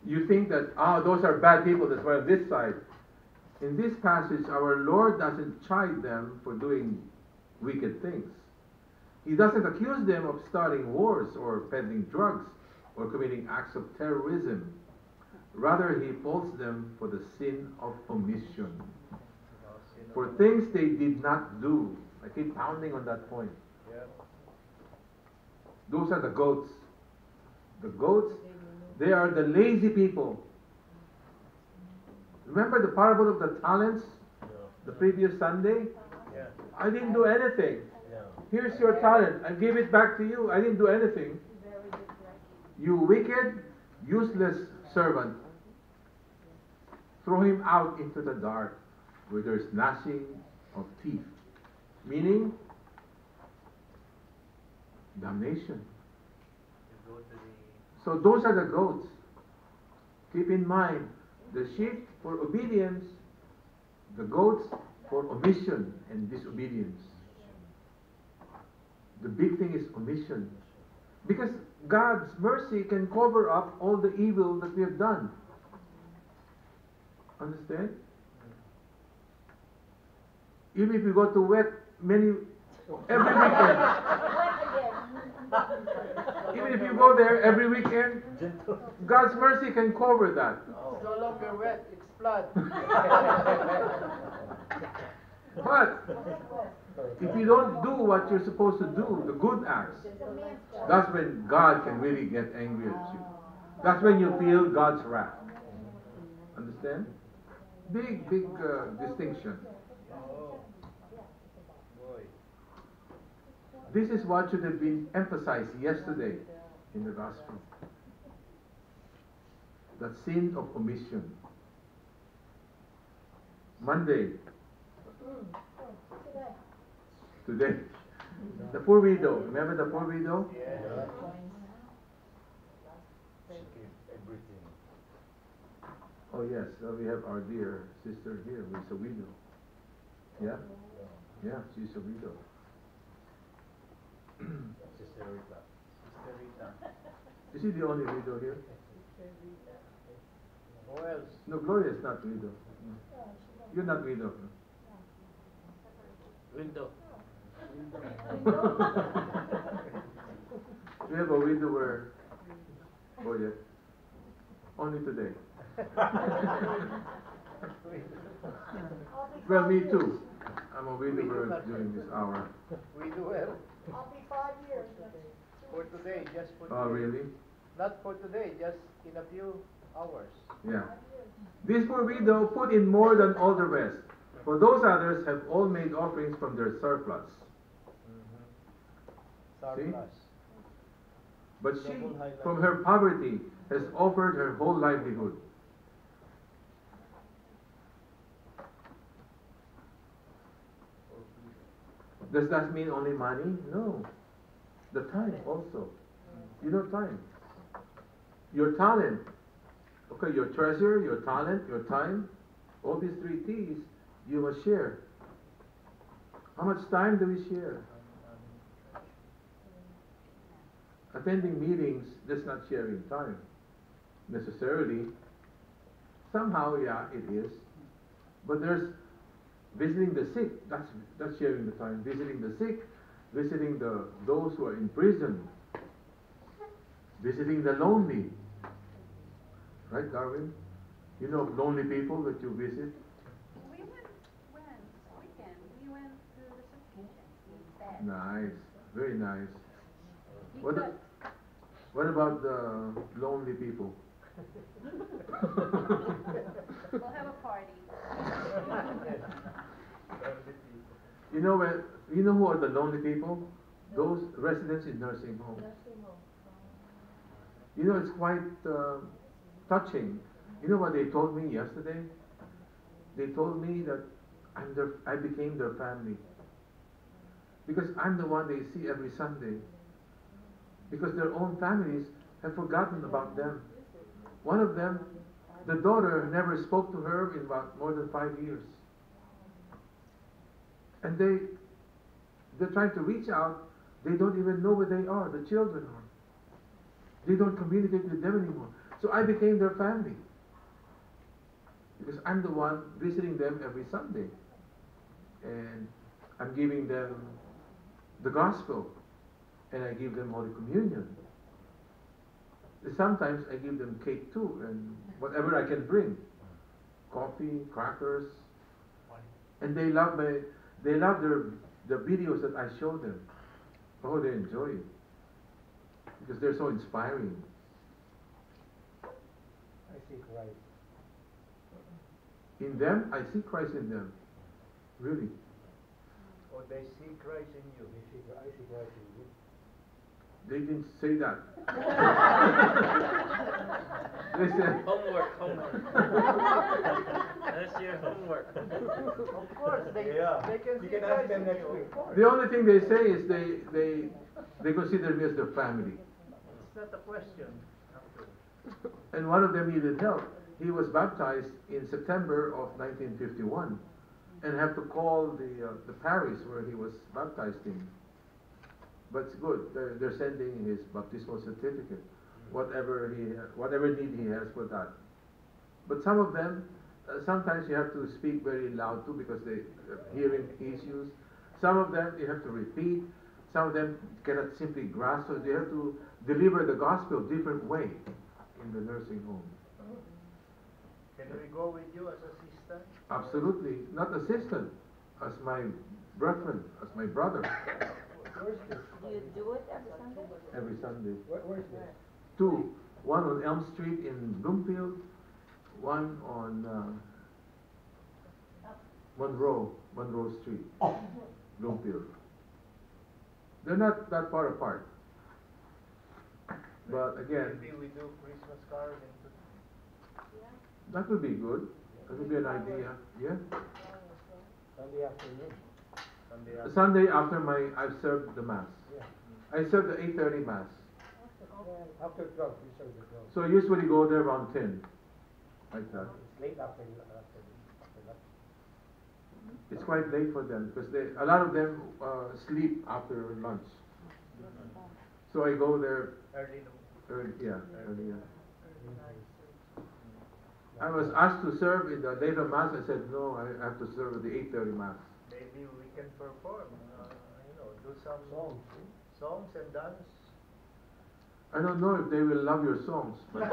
You think that, those are bad people, that's why on this side. In this passage, our Lord doesn't chide them for doing wicked things. He doesn't accuse them of starting wars or peddling drugs or committing acts of terrorism. Rather, he faults them for the sin of omission, for things they did not do. I keep pounding on that point. Those are the goats. The goats, they are the lazy people. Remember the parable of the talents the previous Sunday? I didn't do anything. Here's your talent. I gave it back to you. I didn't do anything. You wicked, useless servant. Throw him out into the dark where there's gnashing of teeth. Meaning, damnation. So those are the goats. Keep in mind, the sheep for obedience, the goats for omission and disobedience. The big thing is omission. Because God's mercy can cover up all the evil that we have done. Understand? Even if you go to wet every weekend. Even if you go there every weekend, God's mercy can cover that. It's no longer wet, it's flood. But if you don't do what you're supposed to do, the good acts, that's when God can really get angry at you. That's when you feel God's wrath. Understand? Big distinction. This is what should have been emphasized yesterday in the gospel. The sin of omission. Monday. Today. The poor widow. Remember the poor widow? Yeah. Oh yes, we have our dear sister here who is a widow. Yeah? Yeah, she's a widow. Sister Rita. Is she the only widow here? Who else? No, Gloria is not widow. You're not widow. Window. We have a widower. Oh yes. Only today. Well, me too. I'm a widower during this hour. We do well. I'll be 5 years. For today, just for today. Oh, really? Not for today, just in a few hours. Yeah. This poor widow put in more than all the rest, for those others have all made offerings from their surplus. Surplus. But she, from her poverty, has offered her whole livelihood. Does that mean only money? No. The time also. You know time. Your talent. Okay, your treasure, your talent, your time. All these 3 T's you must share. How much time do we share? Attending meetings, that's not sharing time. Necessarily. Somehow, yeah, it is. But there's visiting the sick, that's sharing the time. Visiting the sick, visiting those who are in prison, visiting the lonely. Right, Darwin? You know lonely people that you visit? We went weekend. We went to the St. instead. Nice, very nice. We What, could. what about the lonely people? We'll have a party. You know who are the lonely people? Those residents in nursing homes. You know, it's quite touching. You know what they told me yesterday? They told me that I became their family. Because I'm the one they see every Sunday. Because their own families have forgotten about them. One of them, the daughter never spoke to her in about more than 5 years. And they're trying to reach out. They don't even know where they are. The children are. They don't communicate with them anymore. So I became their family. Because I'm the one visiting them every Sunday. And I'm giving them the gospel. And I give them Holy Communion. Sometimes I give them cake too, and whatever I can bring. Coffee, crackers. And they love the videos that I show them. Oh, they enjoy it. Because they're so inspiring. I see Christ. In them, I see Christ in them. Really. Or they see Christ in you. I see Christ in you. They didn't say that. They said, Homework. That's your homework. Of course, they can see You can Christ ask them in next you, week. of course. the only thing they say is they consider me as their family. It's not a question. And one of them needed help. He was baptized in September of 1951 and had to call the parish where he was baptized in. But it's good. They're sending his baptismal certificate, whatever need he has for that. But some of them, sometimes you have to speak very loud too because they have hearing issues. Some of them you have to repeat. Some of them cannot simply grasp, so they have to deliver the gospel different way in the nursing home. Can we go with you as assistant? Absolutely, not assistant, as my brethren, as my brother, Where's this? Do you do it every Sunday? every Sunday. Where's this? Two, one on Elm Street in Bloomfield, one on Monroe Street, Bloomfield. They're not that far apart. But again, Maybe we do Christmas card that would be good. That would be an idea. Yeah. Sunday afternoon. Sunday after I've served the Mass. Yeah. I serve the 8:30 Mass. After 12, we serve the 12. So I usually go there around 10. Like that. It's late after that. It's quite late for them because a lot of them sleep after lunch. So I go there Early in the early. I was asked to serve in the later Mass. I said, no, I have to serve at the 8:30 Mass. Maybe we can perform, do some songs and dance. I don't know if they will love your songs. But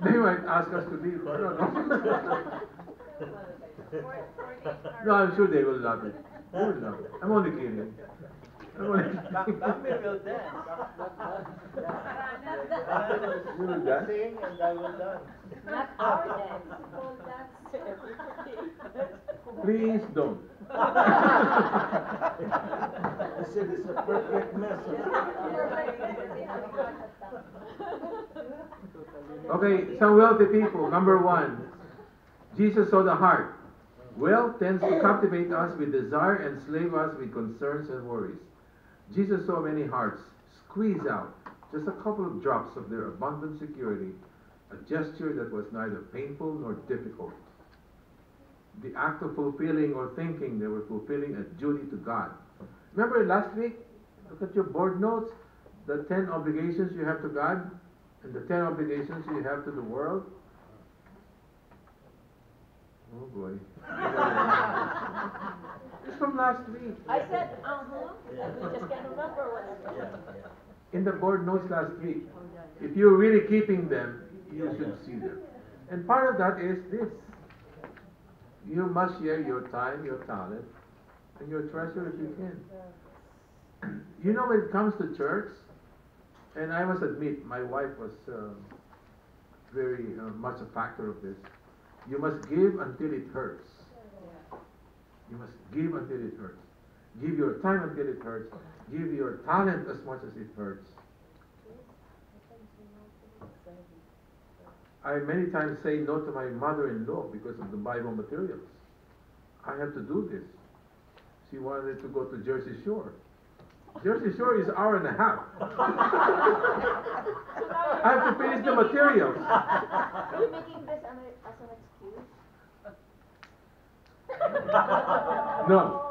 they might ask us to leave. I don't know. No, I'm sure they will love it. They will love it. I'm only kidding. Bambi will dance. You will dance? Sing and I will dance. Not our dance. We'll dance every day. Please don't. He said it's a perfect message. Okay, some wealthy people. Number one, Jesus saw the heart. Wealth tends to captivate us with desire and enslave us with concerns and worries. Jesus saw many hearts squeeze out just a couple of drops of their abundant security, a gesture that was neither painful nor difficult. The act of fulfilling or thinking they were fulfilling a duty to God. Remember last week? Look at your board notes. The 10 obligations you have to God and the 10 obligations you have to the world. Oh boy. It's from last week. I said, we just can't remember what it was. In the board notes last week. If you're really keeping them, you should see them. And part of that is this. You must share your time, your talent, and your treasure if you can. You know, when it comes to church, and I must admit, my wife was very much a factor of this. You must give until it hurts. You must give until it hurts. Give your time until it hurts. Give your talent as much as it hurts. I many times say no to my mother-in-law because of the Bible materials. I have to do this. She wanted to go to Jersey Shore. Jersey Shore is an hour and a half. I have to finish the materials. Are you making this as an excuse? No.